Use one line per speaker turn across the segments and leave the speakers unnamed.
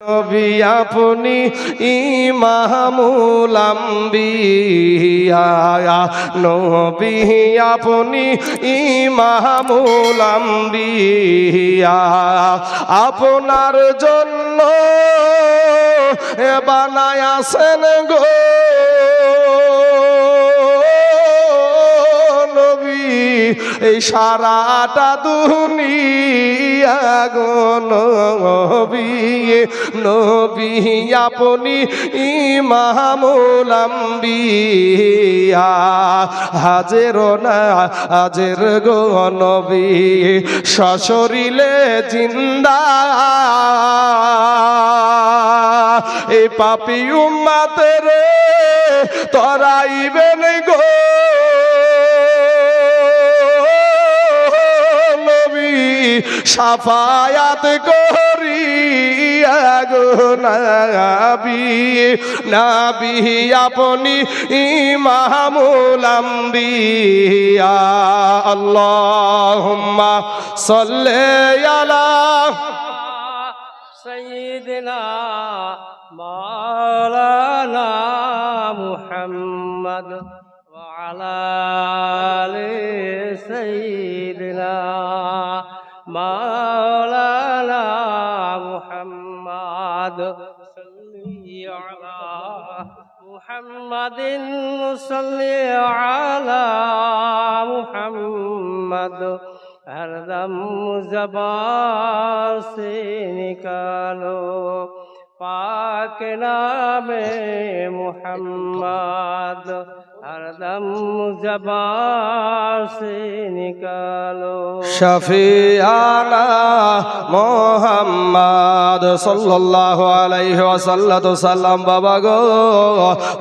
নবী আপনি ইমামুল আম্বিয়া, নবী আপনি ইমামুল আম্বিয়া, আপনার জন্য বানায়াছেন গো নবী এই সারাটা দুনিয়া গো নবী, নবী আপনি ইমামুল আম্বিয়া, হাজের না হাজের গো নবী সশরীরে জিন্দা, এই পাপী উম্মতের তরাইবেন গো শাফায়াত করিয়া গো নবী, নবী আপনি ইমামুল আম্বিয়া। আল্লাহুম্মা সাল্লি আলা
সাইয়্যিদিনা মাওলানা মুহাম্মদ ওয়া আলা আলি সাইয়্যিদিনা মাওলানা মুহাম্মদ সাল্লি আলা মুহাম্মাদিন সাল্লি আলা মুহাম্মদ हरदम ज़बान से निकालो पाक नामे मुहम्मद, हरदम ज़बान से निकालो
शफीआना मोहम्मद सल्लल्लाहु अलैहि वसल्लम। बाबा गो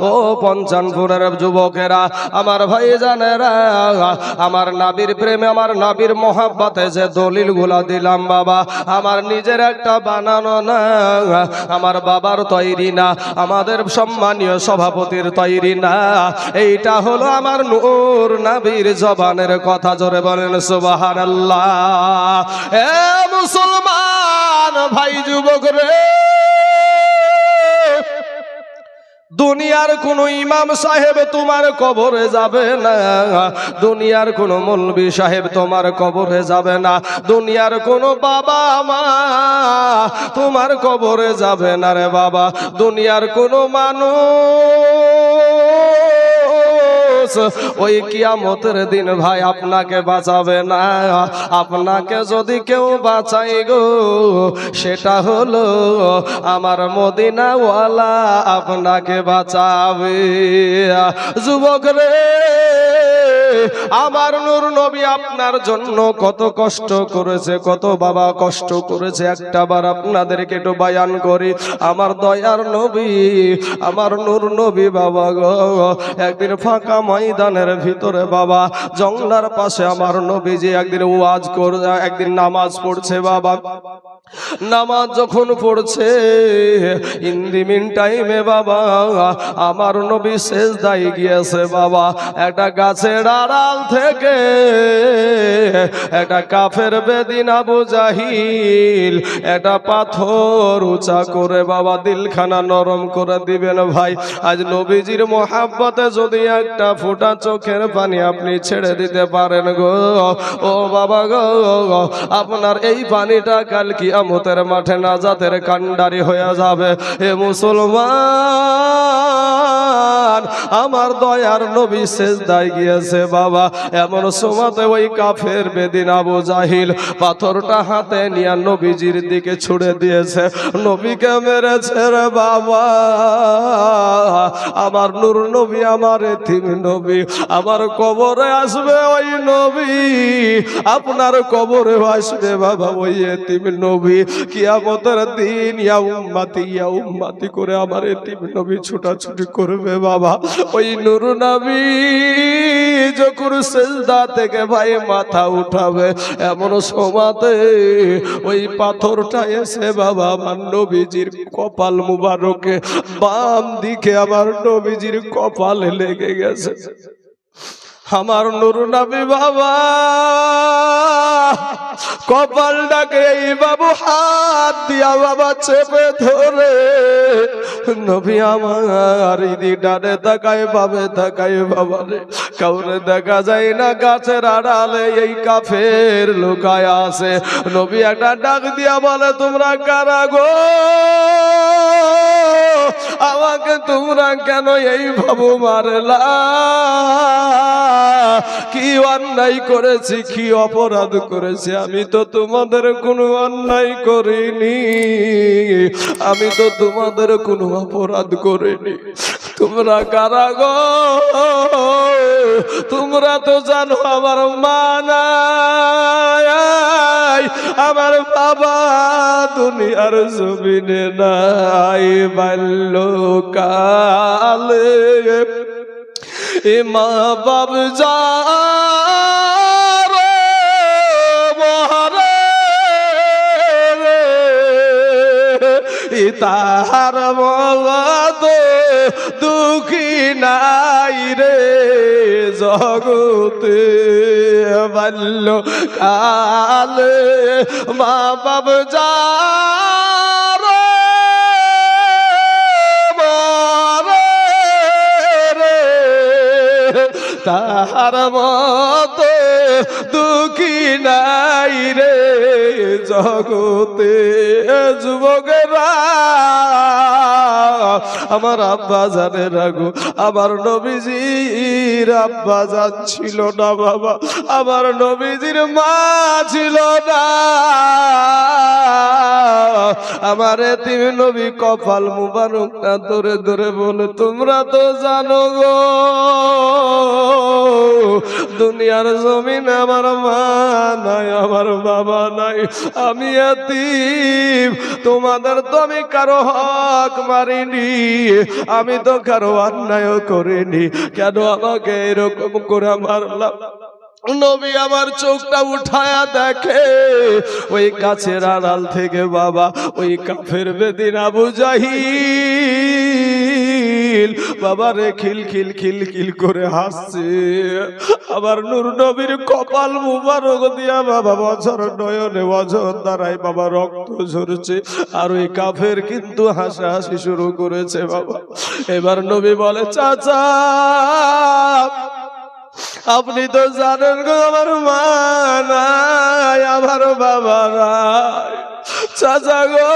ও পঞ্চানপুরের যুবকেরা, আমার ভাই জানেরা, আমার নবীর প্রেমে আমার নবীর মোহাব্বতে যে দলিলগুলা দিলাম বাবা, আমার নিজের একটা বানানো না, আমার বাবার তৈরি না, আমাদের সম্মানীয় সভাপতির তৈরি না, এইটা হলো আমার নূর নবীর জবানের কথা। জোরে বলেন সুবহানাল্লাহ। এ মুসলমান ভাই যুবক রে, দুনিয়ার কোন ইমাম সাহেব তোমার কবরে যাবে না, দুনিয়ার কোন মৌলবি সাহেব তোমার কবরে যাবে না, দুনিয়ার কোন বাবা মা তোমার কবরে যাবে না রে বাবা, দুনিয়ার কোন মানুষ ওই কিয়ামতের দিন ভাই আপনাকে বাঁচাবে না। আপনাকে যদি কেউ বাঁচাই গো, সেটা হলো আমার মদিনাওয়ালা আপনাকে বাঁচাবে। যুবক রে, আমার নূর নবী আপনার জন্য কত কষ্ট করেছে, কত বাবা কষ্ট করেছে, একটা বার আপনাদেরকে একটু বয়ান করি। আমার দয়ার নবী, আমার নূর নবী বাবা গো, একদিন ফাঁকা ময়দানের ভিতরে বাবা জঙ্গলার পাশে আমার নবীজি একদিন ওয়াজ করে, একদিন নামাজ পড়ছে বাবা। নামাজ যখন পড়ছে, ইন দি মিন টাইমে বাবা আমার নবী সেজদায় গিয়েছে বাবা। একটা গাছের আড়াল থেকে একটা কাফের বেদিন আবু জাহিল একটা পাথর উঁচা করে বাবা দিলখানা নরম করে দিবেন ভাই। আজ নবীজির মোহাব্বতে যদি একটা ফোঁটা চোখের পানি আপনি ছেড়ে দিতে পারেন গো, ও বাবা গো, আপনার এই পানিটা কাল কিয়ামতের মাঠে নাজাতের কান্ডারি হয়ে যাবে। এ মুসলমান, আমার দয়ার নবী সেজদায় গিয়েছে বাবা। এমন সময়তে ওই কাফের বেদিন আবু জাহিল পাথরটা হাতে নিয়ে নবীজির দিকে ছুড়ে দিয়েছে, নবীকে মেরেছে রে বাবা। আমার নূর নবী, আমার এতিম নবী, আমার কবরে আসবে ওই নবী, আপনার কবরে আসবে বাবা ওই এতিম নবী। কিয়ামতের দিন ইয়া উম্মতি করে আমার এতিম নবী ছুটাছুটি করবে বাবা। ওই নূর নবী যখন সেজদা থেকে ভাই মাথা উঠাবে, এমন সময়তে ওই পাথরটা এসে বাবা আমার নবীজির কপাল মুবারকে বাম দিকে আমার নবীজির কপালে লেগে গেছে। আমার নূর নবী বাবা কপালটাকে এই বাবু হাত দিয়া বাবা চেপে ধরে নবী আমার ইদি ডানে তাকায় বামে তাকায় বাবা রে, কাউরে দেখা যায় না, গাছের আড়ালে এই কাফের লুকায় আছে। নবী একটা ডাক দিয়া বলে, তোমরা কারা গো? আমাকে তোমরা কেন এই ভাবু মারলা? কি অন্যায় করেছি, কি অপরাধ করেছি? আমি তো তোমাদের কোনো অন্যায় করিনি, আমি তো তোমাদের কোনো অপরাধ করিনি। তোমরা কারা গো? তোমরা তো জানো আমার মা নাই, আমার বাবা দুনিয়ার জমিনে নাই। বাল্যকালে এ মা বাপ যার মহারে তাহার মত দুঃখী নাই রে জগতে। বাল্যকালে মা বাপ যার তাহার মত দুঃখী নাই রে জগতে। যুবকেরা আমার আব্বা জানের রাগো, আমার নবীজির আব্বা জান ছিল না বাবা, আমার নবীজির মা ছিল না। আমার এতিম নবী কপাল মুবারক না ধরে ধরে বলে, তোমরা তো জানো গো দুনিয়ার জমিনে আমার মা নাই, আমার বাবা নাই, আমি এতিম। তোমাদের তো আমি কারো হক মারিনি, আমি তো কারো অন্যায় করিনি, কেন আমাকে এরকম করে মারলাম? নবী আমার চোখটা উঠায়া দেখে ওই গাছের আড়াল থেকে বাবা ওই কাফের বেদিন আবু জাহিল বাবা রে খিল খিল খিল খিল করে হাসছে। আবার নূর নবীর কপাল মুবারক দিয়া বাবা বছর নয়নে বছর দ্বারাই বাবা রক্ত ঝরছে, আর ওই কাফের কিন্তু হাসাহাসি শুরু করেছে বাবা। এবার নবী বলে, চাচা আপনি তো জানেন গো আমার মা নাই, আমার বাবা নাই। চাচা গো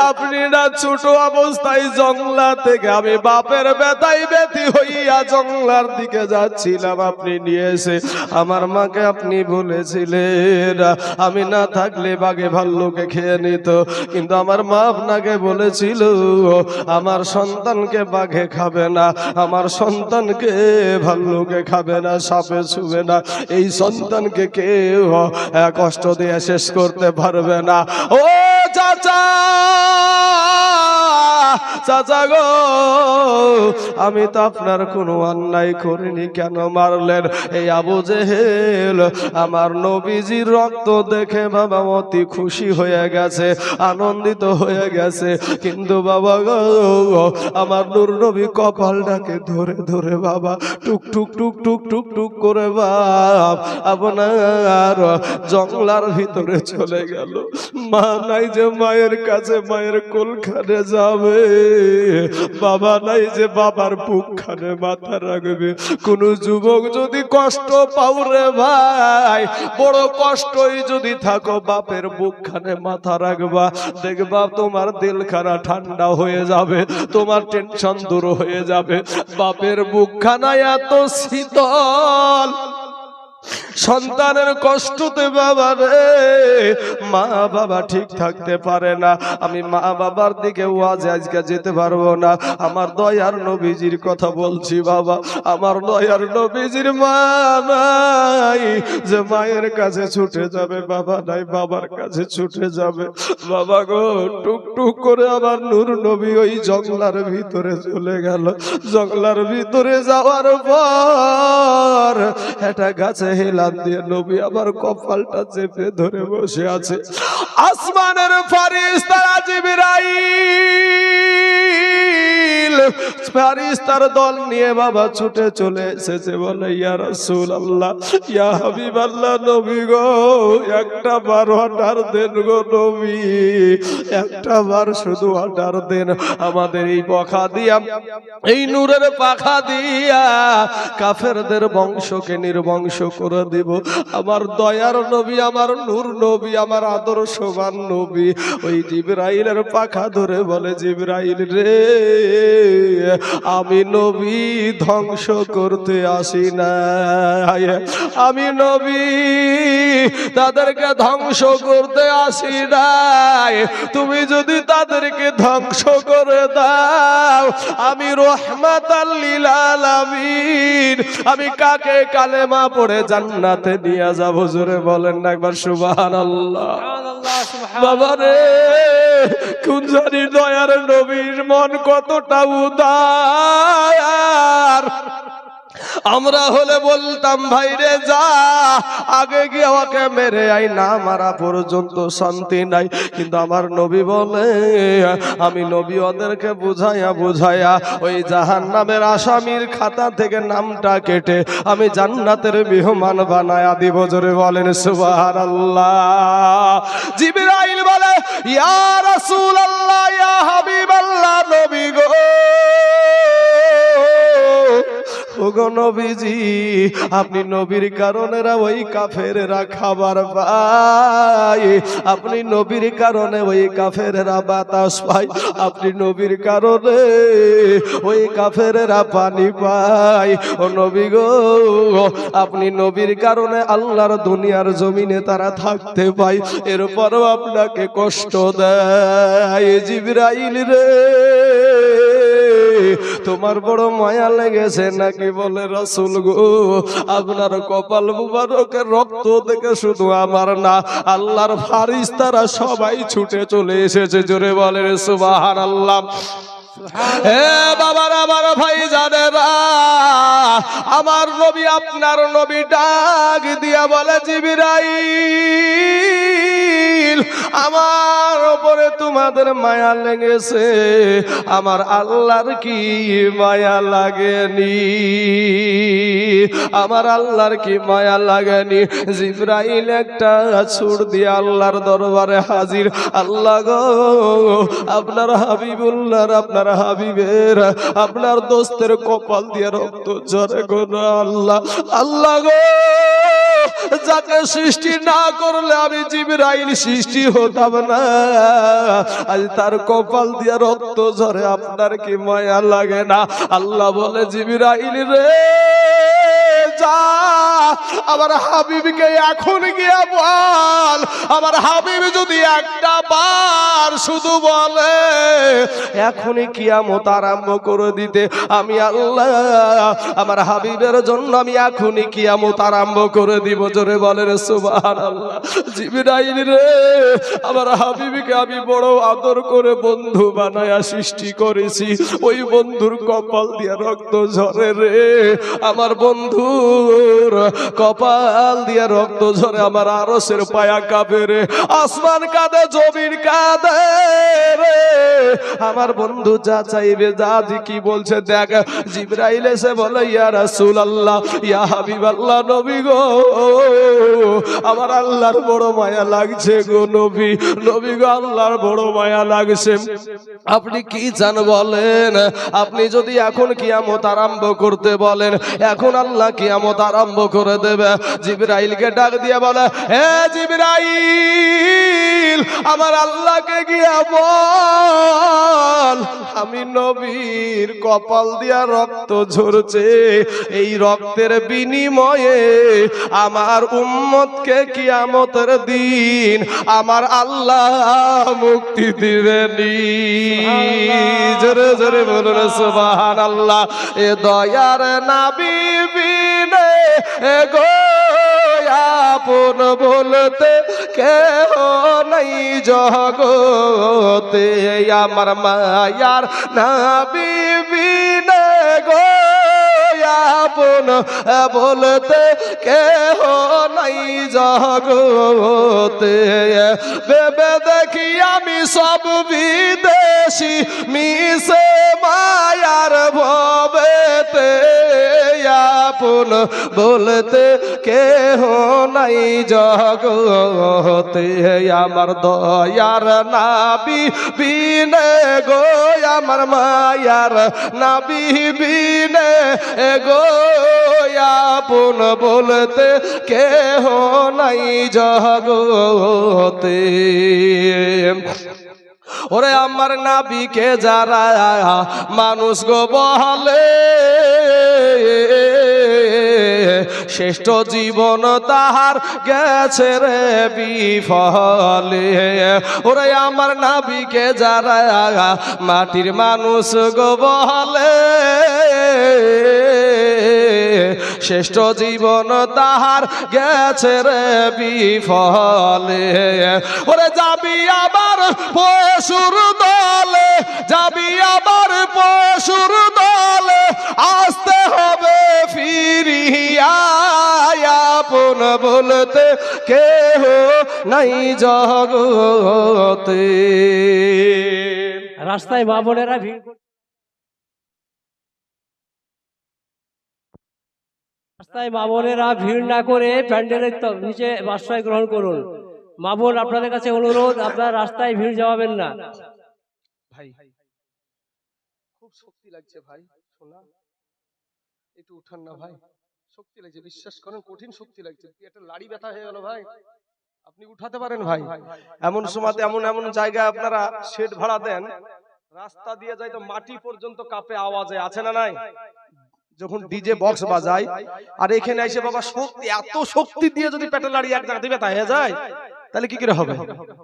আপনি না ছোট অবস্থায় জংলা থেকে আমি বাপের ব্যথায় ব্যথি হইয়া জংলার দিকে যাচ্ছিলাম, আপনি নিয়ে এসে আমার মাকে আপনি বলেছিলেন আমি না থাকলে বাঘে ভাল্লুকে খেয়ে নিত, কিন্তু আমার মা আপনাকে বলেছিল আমার সন্তানকে বাঘে খাবে না, আমার সন্তানকে ভাল্লুকে খাবে না, সাপে ছুবে না, এই সন্তানকে কেউ কষ্ট দিয়ে শেষ করতে পারবে না। ও চাচা, চাচা গো আমি তো আপনার কোনো অন্যায় করিনি, কেন মারলেন? এই আবু জেহেল আমার নবীজির রক্ত দেখে বাবা অতি খুশি হয়ে গেছে, আনন্দিত হয়ে গেছে, কিন্তু বাবা গো আমার নূর নবী কপালটাকে ধরে ধরে বাবা টুক টুক টুক টুক টুক টুক করে বাপ আপনার জংলার ভিতরে চলে গেল। মা নাই যে মায়ের কাছে মায়ের কোলখানে যাবে, বাবা নাই যে বাবার বুকখানে মাথা রাখবে। কোন যুবক যদি কষ্ট পাও রে ভাই, বড় কষ্টই যদি থাকো, বাপের বুকখানে মাথা রাখবা, দেখবা তোমার দিলখানা ঠান্ডা হয়ে যাবে, তোমার টেনশন দূর হয়ে যাবে। বাপের বুকখানা এত শীতল, সন্তানের কষ্টতে বাবা রে মা বাবা ঠিক থাকতে পারে না। আমি মা বাবার দিকে ওয়াজে আজকে যেতে পারবো না, আমার দয়ার নবীজির কথা বলছি বাবা। আমার দয়ার নবীজির মা নাই যে মায়ের কাছে ছুটে যাবে, বাবা নাই বাবার কাছে ছুটে যাবে। বাবা গো টুক টুক করে আমার নূর নবী ওই জঙ্গলার ভিতরে চলে গেল। জঙ্গলার ভিতরে যাওয়ার পর একটা গাছে হেলান দিয়ে নবী আবার কপালটা চেপে ধরে বসে আছে। আসমানের ফেরেশতা জিবরাইল ফারিস্তার দল নিয়ে বাবা ছুটে চলে এসেছে, বলে ইয়া রাসূলুল্লাহ, ইয়া হাবিবাল্লাহ, নবী গো, একটা বার অর্ডার দেন গো নবী, একটা বার শুধু অর্ডার দেন, আমাদের এই পাখা দিয়া, এই নূরের পাখা দিয়া কাফেরদের বংশকে নির্বংশ করে দিব। আমার দয়ার নবী, আমার নূর নবী, আমার আদর্শবান নবী ওই জিবরাইলের পাখা ধরে বলে, জিবরাইল রে, আমি নবী ধ্বংস করতে আসি না, আমি নবী তাদেরকে ধ্বংস করতে আসি নাই, তুমি যদি তাদেরকে ধ্বংস করে দাও, আমি রাহমাতাল লিল আলামিন, আমি কাকে কালেমা পড়ে জান্নাতে নিয়ে যাব? জোরে বলেন না একবার সুবহানাল্লাহ। বাবা রে, কোন জানি দয়ার নবীর মন কতটা উদার। আমরা হলে বলতাম, ভাই রে যা, আগে গিয়ে ওকে মেরে আই, না মারা পর্যন্ত শান্তি নাই। কিন্তু আমার নবী বলে, আমি নবী ওদেরকে বুঝাইয়া বুঝাইয়া ওই জাহান্নামের আসামির খাতা থেকে নামটা কেটে আমি জান্নাতের মেহমান বানায়া দিব। জোরে বলেন সুবহানাল্লাহ। জিবরাইল বলে, ইয়া রাসূলুল্লাহ, ইয়া হাবিবাল্লাহ, নবী গো, ওগো নবীজি, আপনি নবীর কারণে ওই কাফেররা খাবার পায়, আপনি নবীর কারণে ওই কাফেররা বাতাস পায়, আপনি নবীর কারণে ওই কাফেররা পানি পায়। ও নবী গো, আপনি নবীর কারণে আল্লাহর দুনিয়ার জমিনে তারা থাকতে পায়, এরপরও আপনাকে কষ্ট দেয়। জিবরাইল রে, তোমার বড় মায়া লেগেছে নাকি? বলে, রাসূল গো, আপনার কপাল মুবারকের রক্ত দেখে শুধু আমার না, আল্লাহর ফারিস্তারা সবাই ছুটে চলে এসেছে। জোরে বলে সুবহানাল্লাহ। হে বাবার, আমার ভাই জানেরা, আমার নবী, আপনার নবী ডাক দিয়া বলে, জিবরাইল, আমার উপরে তোমাদের মায়া লেগেছে, আমার আল্লাহর কি মায়া লাগেনি? আমার আল্লাহর কি মায়া লাগেনি? জিবরাইল একটা ছুড় দিয়ে আল্লাহর দরবারে হাজির। আল্লাহ গো, আপনার হাবিবুল্লাহর, আপনার হাবিবের, আপনার দোস্তের কপাল দিয়ে রক্ত ঝরে গো আল্লাহ। আল্লাহ গো, যাকে সৃষ্টি না করলে আমি জিবরাইল সৃষ্টি হতাম না, আজ তার কপাল দিয়ে রক্ত ঝরে, আপনার কি মায়া লাগে না? আল্লাহ বলে, জিবরাইল রে যা, আমার হাবিবকে এখন গিয়া বল, আমার হাবিব যদি একটা বার শুধু বলে এখনই কিয়ামত আরম্ভ করে দিতে, আমি আল্লাহ আমার হাবিবের জন্য আমি এখনই কিয়ামত আরম্ভ করে দিব। জোরে বলেন সুবহানাল্লাহ। জিবরাইল রে, আমার হাবিবকে আমি বড় আদর করে বন্ধু বানায়া সৃষ্টি করেছি, ওই বন্ধুর কপাল দিয়ে রক্ত ঝরে রে, আমার বন্ধুর কপাল দিয়ে রক্ত ঝরে, আমার আরশের পায়া কাঁপে রে, আসমান কাঁদে, জমিন কাঁদে রে, আমার বন্ধু যা চাইবে, যা কি বলছে দেখ। জিবরাইল এসে বলে, ইয়া রাসূলুল্লাহ, ইয়া হাবিবাল্লাহ, নবী গো, আমার আল্লাহর বড় মায়া লাগছে গো নবী, নবী গো, আল্লাহর বড় মায়া লাগছে। আপনি কি চান বলেন? আপনি যদি এখন কিয়ামত আরম্ভ করতে বলেন, এখন আল্লাহ কিয়ামত আরম্ভ করে দেবে। জিবরাইলকে ডাক দিয়ে বলে, হে জিবরাইল, আমার আল্লাহকে গিয়া বল, আমি নবীর কপাল দিয়া রক্ত ঝরছে, এই রক্তের বিনিময়ে আমার উম্মতকে কিয়ামতের দিন আমার আল্লাহ মুক্তি দিবেনি। জোরে জোরে বলুন সুবহানাল্লাহ। এ দয়ার নবী বিনে গো আপন বলতে কেহ নাই জগতে, আমার মায়ার নবী বিনে গো আপন বলতে কেহ নাই জগতে, ভেবে দেখি আমি সব বিদেশি মিশে মায়া আর ভবেতে আপন বলতে কেহ নাই জগতে আমার দয়ার নাবি বিনে গো আমার মায়ার নাবি বিনে গো আপন বলতে কেহ নাই জগতে ওরে আমার নাবিকে যারা মানুষ গো বলে শ্রেষ্ঠ জীবন তাহার গেছে রে বিফলে ওরে আমার নাবিকে যারা মাটির মানুষ গো বলে শ্রেষ্ঠ জীবন তাহার গেছে রে বিফলে ওরে যাবি আবার পশুর দলে যাবি আবার পশুর দলে আসতে হবে ফিরিয়া আপন বলতে কেহ নাই জগতে
রাস্তায় মা বোনেরা ভিড় রাস্তায় মা বোনেরা ভিড় না করে প্যান্ডেলের নিচে আশ্রয় গ্রহণ করুন। মা বোন আপনাদের কাছে অনুরোধ, আপনার রাস্তায় ভিড় জমাবেন না।
ভাই খুব শক্তি লাগছে ভাই, শোনা একটু উঠান না ভাই, শক্তি লাগছে, বিশ্বাস করেন কঠিন শক্তি লাগছে, একটা লাড়ি ব্যথা হয়ে গেল ভাই, আপনি উঠাতে পারেন ভাই। এমন সময় এমন এমন জায়গায় আপনারা শেড ভাড়া দেন, রাস্তা দিয়ে যাই তো মাটি পর্যন্ত কাঁপে আওয়াজে, আছে না নাই? যখন ডিজে বক্স বাজায় আর এখানে এসে বাবা শক্তি, এত শক্তি দিয়ে যদি পেটে লাড়ি এক জায়গা ব্যথা হয়ে যায় তাহলে কি করে হবে?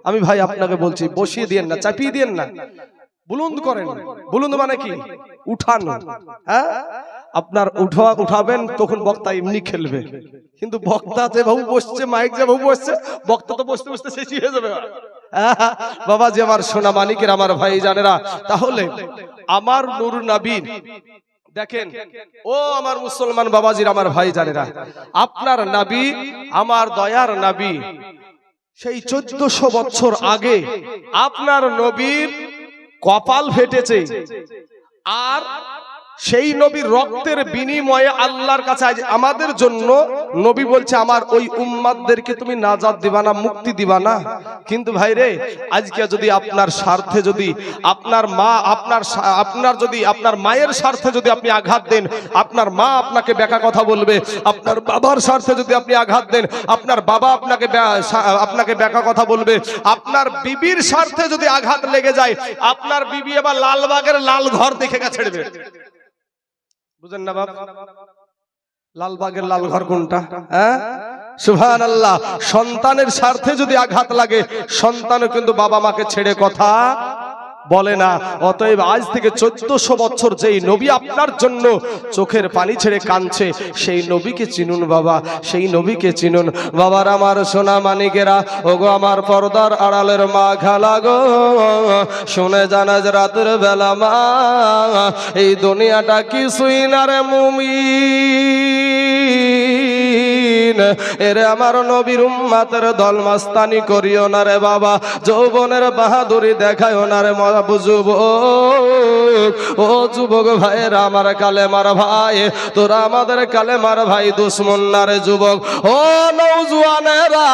আমি ভাই আপনাকে বলছি, বসিয়ে দিয়েন না, চাপিয়ে দিয়েন না, বুলুন্দ করেন। বুলুন্দ মানে কি? উঠানো। হ্যাঁ, আপনার উঠাবেন তখন বক্তা এমনি খেলবে, কিন্তু বক্তা যে বাবু বসছে, মাইক যে বাবু বসছে, বক্তা তো বসতে বসতে শেষ হয়ে যাবে বাবা। যে আমার সোনা মানিকের, আমার ভাই জানেরা, তাহলে আমার নূর নবী দেখেন, ও আমার মুসলমান বাবাজির, আমার ভাই জানেরা, আপনার নবী, আমার দয়ার নবী, সেই 1400 বছর আগে আপনার নবীর কপাল ফেটেছে, আর সেই নবীর রক্তের বিনিময়ে আল্লাহর কাছে আজ আমাদের জন্য নবী বলছে, আমার ওই উম্মাতদেরকে তুমি নাজাত দিবা না, মুক্তি দিবা না। কিন্তু ভাই রে, আজকে যদি আপনার স্বার্থে, যদি আপনার মা, আপনার যদি আপনার মায়ের স্বার্থে যদি আপনি আঘাত দেন, আপনার মা আপনাকে বেকা কথা বলবে। আপনার বাবার স্বার্থে যদি আপনি আঘাত দেন, আপনার বাবা আপনাকে বেকা কথা বলবে। আপনার বিবির স্বার্থে যদি আঘাত লেগে যায়, আপনার বিবি এবার লালবাগের লাল ঘর দেখে গেছে ছেড়বে। বুঝেন না বাপ? লালবাগের লাল ঘর কোনটা? হ্যাঁ, সুবহানাল্লাহ। সন্তানের স্বার্থে যদি আঘাত লাগে, সন্তানও কিন্তু বাবা মাকে ছেড়ে কথা বলে না। অতএব আজ থেকে 1400 বছর যেই নবী আপনার জন্য চোখের পানি ছেড়ে কাঁদছে, সেই নবীকে চিনুন বাবা, সেই নবীকে চিনুন। বাবার আমার সোনা মানিকেরা, ওগো আমার পর্দার আড়ালের মা খালা গো, শুনে জানাজ রাতের বেলা মা, এই দুনিয়াটা কিছুই না রে মুমিন, এরে আমার নবীর উম্মতের দল মাস্তানি করিও না রে বাবা, যৌবনের বাহাদুরি দেখায়ও না রে যুবক। ও যুবক ভাইয়েরা, আমার কালেমার ভাই, তোরা আমাদের কালেমার ভাই, দুশ্মন না রে যুবক। ও নওজোয়ানেরা,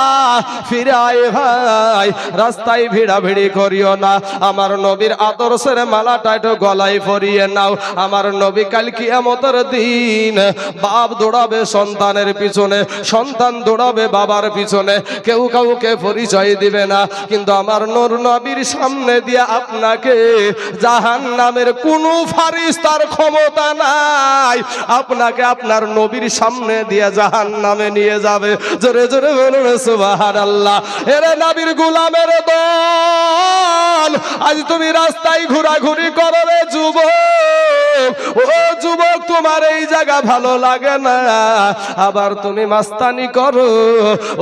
ফিরে আয় ভাই, রাস্তায় ভিড়াভিড়ি করিও না, আমার নবীর আদর্শের মালাটা একটু গলায় পরিয়ে নাও। আমার নবী কাল কিয়ামতের দিন বাপ দৌড়াবে সন্তানের পিছনে, সন্তান দৌড়াবে বাবার পিছনে, কেউ কাউকে পরিচয় দিবে না, কিন্তু আমার নূর নবীর সামনে দিয়ে আপনাকে জাহান্নামের কোনো ফারিস্তার ক্ষমতা নাই, আপনাকে আপনার নবীর সামনে দিয়ে জাহান্নামে নিয়ে যাবে। জোরে জোরে বলুন সুবহানাল্লাহ। এরে নবীর গোলামের দল, আজ তুমি রাস্তায় ঘোরাঘুরি করো রে যুবক। ও যুবক, তোমার এই জায়গা ভালো লাগে না, আবার তুমি মাস্তানি করো।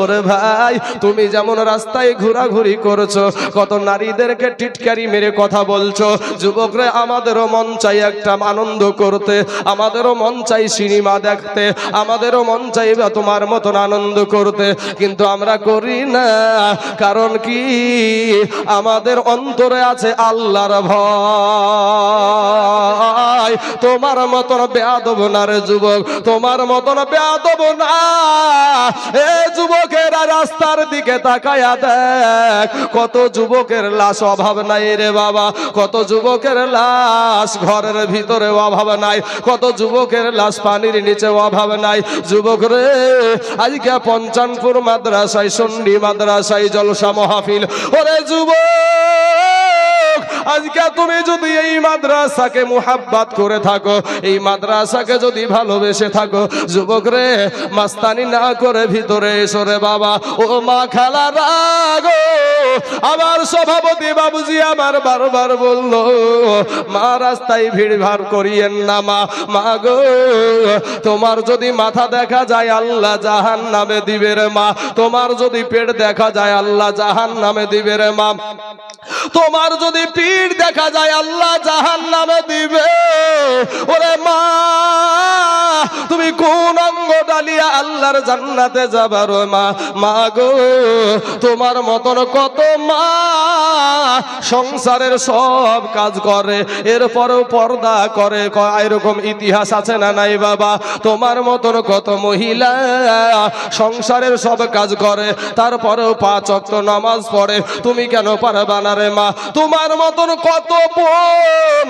ওরে ভাই, তুমি যেমন রাস্তায় ঘোরাঘুরি করছো, কত নারীদেরকে টিটকারি মেরে কথা বলছো, যুবকরে আমাদেরও মন চাই একটা আনন্দ করতে, আমাদেরও মন চাই সিনেমা দেখতে, আমাদেরও মন চাই তোমার মতন আনন্দ করতে, কিন্তু আমরা করি না। কারণ কি? আমাদের অন্তরে আছে আল্লাহর ভয়। ভাই, তোমার মতন বেয়াদব না রে যুবক, তোমার মতন বেয়াদব না। এ যুবকেরা রাস্তার দিকে তাকায়া দেখ, কত যুবকের লাশ অভাব নাই রে বাবা, কত যুবকের লাশ ঘরের ভিতরে অভাব নাই, কত যুবকের লাশ পানির নিচে অভাব নাই। যুবক রে, আজকে পঞ্চানপুর মাদ্রাসায়, সন্ডি মাদ্রাসায় জলসা মাহফিল। ওরে যুবক, আজকে তুমি যদি এই মাদ্রাসাকে মুহাব্বত করে থাকো, এই মাদ্রাসাকে যদি ভালোবেসে থাকো, যুবক রে, মাস্তানি না করে ভিতরে এসো রে বাবা। ও মা খালা রাগো, আমার সভাপতি বাবুজি আমার বারবার বললো, মা রাস্তায় ভিড় ভাড় করিয়েন না মা। মা গো, তোমার যদি মাথা দেখা যায় আল্লাহ জাহান নামে দিবে রে মা, তোমার যদি পেট দেখা যায় আল্লাহ জাহান নামে দিবে রে মা, তোমার যদি পিঠ দেখা যায় আল্লাহ জাহান নামে দিবে। ওরে মা, তুমি কোন অঙ্গ ডালিয়া আল্লাহর জান্নাতে যাবার মা? মা গো, তোমার মতন কত মা সংসারের সব কাজ করে, এরপরেও পর্দা করে, এরকম ইতিহাস আছে না নাই বাবা? তোমার মতন কত মহিলা সংসারের সব কাজ করে, তারপরেও 5 ওয়াক্ত নামাজ পড়ে, তুমি কেন পারবা না রে মা? তোমার মতন কত বোন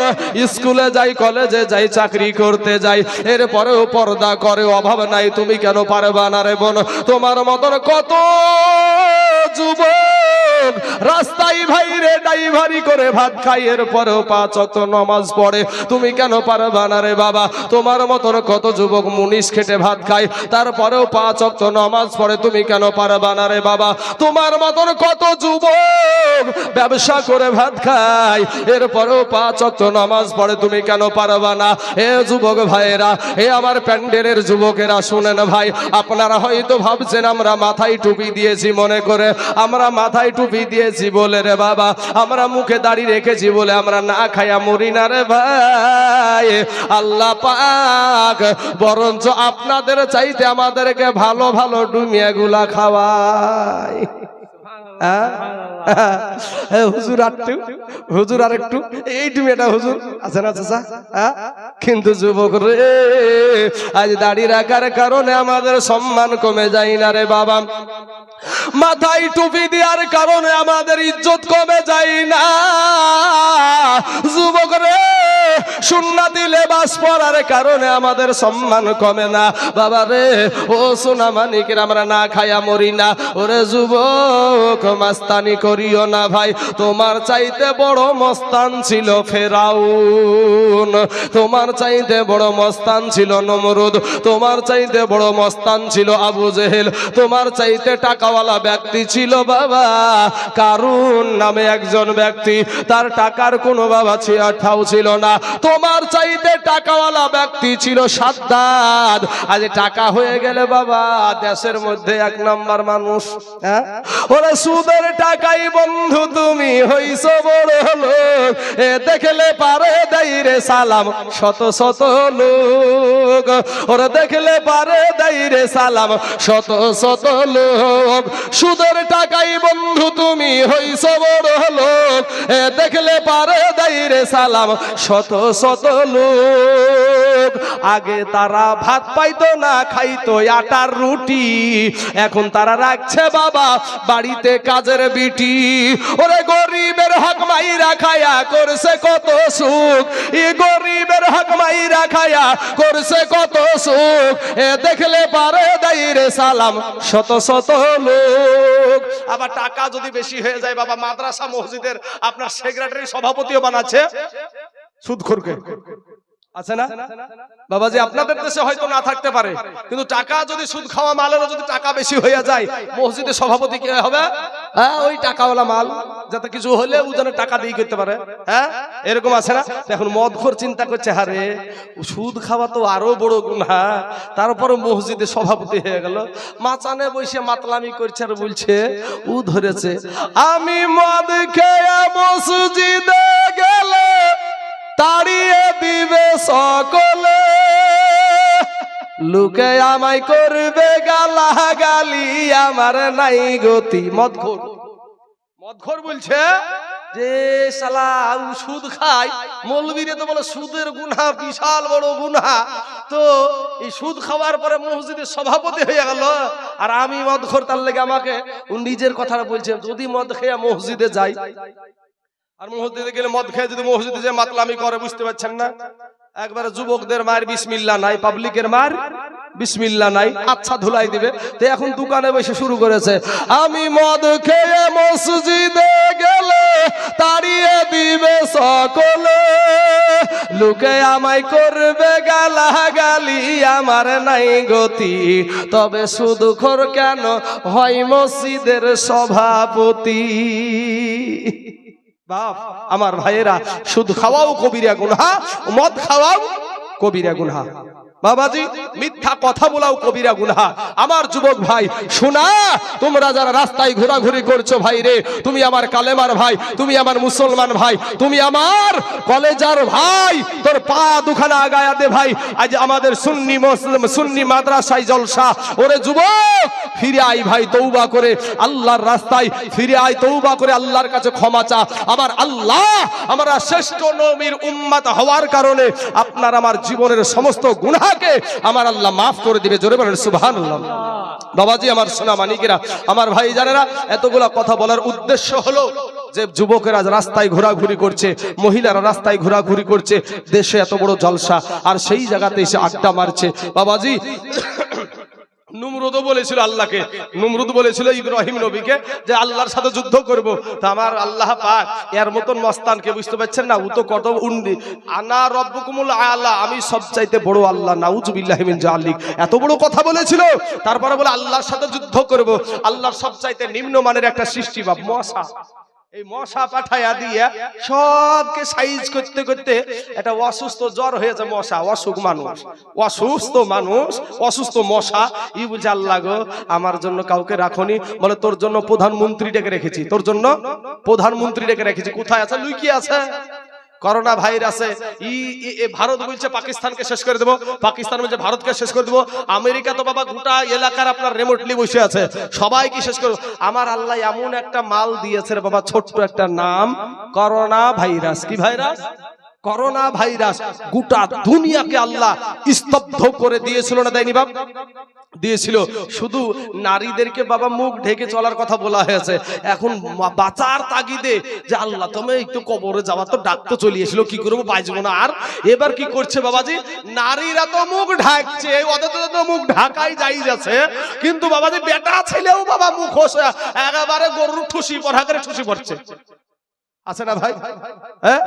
স্কুলে যাই, কলেজে যাই, চাকরি করতে যাই, এরপরেও পর্দা করে, অভাব নাই, তুমি কেন পারবা না রে বোন? তোমার মতন কত যুবক রাস্তায় ভাইরে ড্রাইভারি করে ভাত খাই, এরপরেও 5 ওয়াক্ত নামাজ পড়ে, তুমি কেন পারবা না রে বাবা? তোমার মতন কত যুবক মুনিশ খেটে ভাত খায়, তারপরেও 5 ওয়াক্ত নামাজ পড়ে, তুমি কেন পারবা না রে বাবা? তোমার মতন কত যুবক ব্যবসা করে ভাত খায়, এরপরেও 5 ওয়াক্ত নামাজ পড়ে, তুমি কেন পারবা না? এ যুবক ভাইয়েরা, এ আমার প্যান্ডেলের যুবকেরা, শুনেন ভাই, আপনারা হয়তো ভাবছেন আমরা মাথায় টুপি দিয়েছি মনে করে, আমরা মাথায় টুপি দিয়েছি বলে রে বাবা, আমরা মুখে দাড়ি রেখেছি বলে আমরা না খাইয়া মরি না রে ভাই। আল্লাহ পাক বরঞ্চ আপনাদের চাইতে আমাদেরকে ভালো ভালো ডুমিয়াগুলা খাওয়ায়। হুজুর আটটু, হুজুর আর একটু, এই ডুমিয়াটা হুজুর আছে না চাচা? কিন্তু যুবক রে, আজ দাড়ি রাখার কারণে আমাদের সম্মান কমে যায় না রে বাবা, মাথায় টুপি দেওয়ার কারণে আমাদের ইজ্জত কমে যায় না। যুবক রে, সুন্নাতি লেবাস পরার কারণে আমাদের সম্মান কমে না বাবা রে। ও সোনা মানিকের, আমরা না খায়া মরি না। ওরে যুবক, মাস্তানি করিও না ভাই, তোমার চাইতে বড় মস্তান ছিল ফেরাউন, তোমার চাইতে বড় মস্তান ছিল নমরুদ, তোমার চাইতে বড় মস্তান ছিল আবু জেহেল, তোমার চাইতে টাকাওয়ালা ব্যক্তি ছিল বাবা কারুন নামে একজন ব্যক্তি, তার টাকার কোনো বাবা ঠাউ ছিল না। তোমার চাইতে টাকাওয়ালা ব্যক্তি ছিল সাদ্দাদ, আজ টাকা হয়ে গেলে বাবা দেশের মধ্যে 1 নাম্বার মানুষ। ওরে সুদের টাকাই বন্ধু তুমি হইছো বড় লোক, এ দেখলে পারে দেই রে সালাম শত শত লোক, ওরে দেখলে পারে দেই রে সালাম শত শত লোক। সুদের টাকাই বন্ধু তুমি হইছো বড় লোক, এ দেখলে পারে দেই রে সালাম শত শত লোক। আগে তারা ভাত পাইতো না, খাইতো আটার রুটি, এখন তারা রাখছে বাবা বাড়িতে কাজের বিটি। ওরে গরিবের হক মাইরা খায়া করছে কত সুখ, ই গরিবের হক মাইরা খায়া করছে কত সুখ, এ দেখলে পারে দেই রে সালাম শত শত লোক। আবার টাকা যদি বেশি হয়ে যায় বাবা, মাদ্রাসা মসজিদের আপনার সেক্রেটারি সভাপতিও বানাচ্ছে সুদখোরকে, আছে না বাবাজি? আপনাদের দেশে হয়তো না থাকতে পারে, কিন্তু টাকা যদি সুদ খাওয়া মালেরও যদি টাকা বেশি হয়ে যায়, মসজিদের সভাপতি কে হবে? ওই টাকাওয়ালা মাল, যাতে কিছু হলে ও যেন টাকা দিয়ে করতে পারে। এরকম আছে না? এখন মদখোর চিন্তা করছে, হারে সুদ খাওয়া তো আরো বড় গুনাহ, তারপরে মসজিদে সভাপতি হয়ে গেল, মাচানে বসে মাতলামি করছে আর বলছে ও ধরেছে আমি মদ খেয়ে মসজিদে গেলে তাড়িয়ে দিবে সকলে, লুকে আমায় করবে গালাগালি, আমার নাই গতি। মদখোর, মদখোর বলছে যে শালা সুদ খায়, মৌলবীরে তো বলে সুদের গুনাহ বিশাল বড় গুনাহ, তো এই সুদ খাওয়ার পরে মসজিদের সভাপতি হয়ে গেল, আর আমি মদখোর, তার লেগে আমাকে নিজের কথাটা বলছে, যদি মদ খেয়ে মসজিদে যাই, আর মসজিদে গেলে মদ খেয়ে যদি মসজিদে যে মাতলামি করে, বুঝতে পারছেন না, একবারে যুবকদের মার বিসমিল্লাহ নাই, পাবলিকের মার বিসমিল্লাহ নাই, আচ্ছা ধুলাই দিবে। তো এখন দোকানে বসে শুরু করেছে, আমি মদ খেয়ে মসজিদে গেলে তাড়িয়ে দিবে সকলে, লোকে আমায় করবে গালাগালি, আমার নাই গতি, তবে সুদখোর কেন হয় মসজিদের সভাপতি। বাপ আমার ভাইয়েরা, সুদ খাওয়াও কবিরা গুনাহ, মদ খাওয়াও কবিরা গুনাহ, বাবাজি মিথ্যা কথা বলাও কবিরা গুনাহ। আমার যুবক ভাই শোনা, তোমরা যারা রাস্তায় ঘোরাঘুরি করছো ভাই রে, তুমি আমার কালেমার ভাই, তুমি আমার মুসলমান ভাই, তুমি আমার কলেজার ভাই, তোর পা দুখানা আগায়া দে ভাই। আজ আমাদের সুন্নি মুসলিম সুন্নি মাদ্রাসায় জলসা, ওরে যুবক ফিরে আই ভাই, তওবা করে আল্লাহর রাস্তায় ফিরে আয়, তওবা করে আল্লাহর কাছে ক্ষমা চা। আমার আল্লাহ, আমরা শ্রেষ্ঠ নবীর উম্মত হওয়ার কারণে আপনার আমার জীবনের সমস্ত গুনাহ আমার আল্লাহ মাফ করে দিবে। জোরে বলেন সুবহানাল্লাহ। বাবাজি আমার সোনা মানিকেরা, আমার ভাই জানেরা, এতগুলা কথা বলার উদ্দেশ্য হলো যে যুবকেরা রাস্তায় ঘোরাঘুরি করছে, মহিলারা রাস্তায় ঘোরাঘুরি করছে, দেশে এত বড় জলসা, আর সেই জায়গাতে এসে আড্ডা মারছে। বাবাজি নমরুদও বলেছিল আল্লাহকে, নমরুদ বলেছিল ইব্রাহিম নবীকে যে আল্লাহর সাথে যুদ্ধ করব, তা আমার আল্লাহ পাক এর মতন মস্তানকে, বুঝতে পারছেন না, ও তো কত উন্নি, আনা রব্বুকুমুল আলা, আমি সবচাইতে বড় আল্লাহ, নাউজুবিল্লাহি মিন জালিক, এত বড় কথা বলেছিল। তারপরে বলে আল্লাহর সাথে যুদ্ধ করব, আল্লাহর সবচাইতে নিম্নমানের একটা সৃষ্টি বা মশা, এই মশা পাঠায়া দিয়া সবকে সাইজ করতে করতে এটা অসুস্থ জ্বর হয়েছে মশা, অসুখ মানুষ, অসুস্থ মানুষ, অসুস্থ মশা, ই বুঝে আল্লাহ গো আমার জন্য কাউকে রাখনি, বলে তোর জন্য প্রধানমন্ত্রী ডেকে রেখেছি, তোর জন্য প্রধানমন্ত্রী ডেকে রেখেছি। কোথায় আছে? লুকিয়ে আছে। করোনা ভাইরাসে ভারত বলছে পাকিস্তানকে শেষ করে দেবো, পাকিস্তান বলছে ভারতকে শেষ করে দেবো, আমেরিকা তো বাবা গোটা এলাকার আপনার রিমোটলি বসে আছে, সবাইকে শেষ করবো। আমার আল্লাহ এমন একটা মাল দিয়েছে রে বাবা, ছোট্ট একটা নাম, করোনা ভাইরাস। কি ভাইরাস? Corona virus. গোটা দুনিয়াকে আল্লাহ স্তব্ধ করে দিয়েছিল না, দেয়নি বাপ? দিয়েছিল। শুধু নারীদেরকে বাবা মুখ ঢেকে চলার কথা বলা হয়েছে, এখন বাঁচার তাগিদে যে আল্লাহ তুমি একটু কবরে যাওয়া, তো ডাক তো চলিয়েছিল, কি করবো বাঁচবো না আর। এবার কি করছে বাবাজি, নারীরা তো মুখ ঢাকছে, ওদের তো মুখ ঢাকাই যাই যাচ্ছে, কিন্তু বাবাজি বেটা ছেলেও বাবা মুখ হোসে একেবারে গরুর ঠুসি পড়া করে ঠুসি পড়ছে, আছে না ভাই? হ্যাঁ।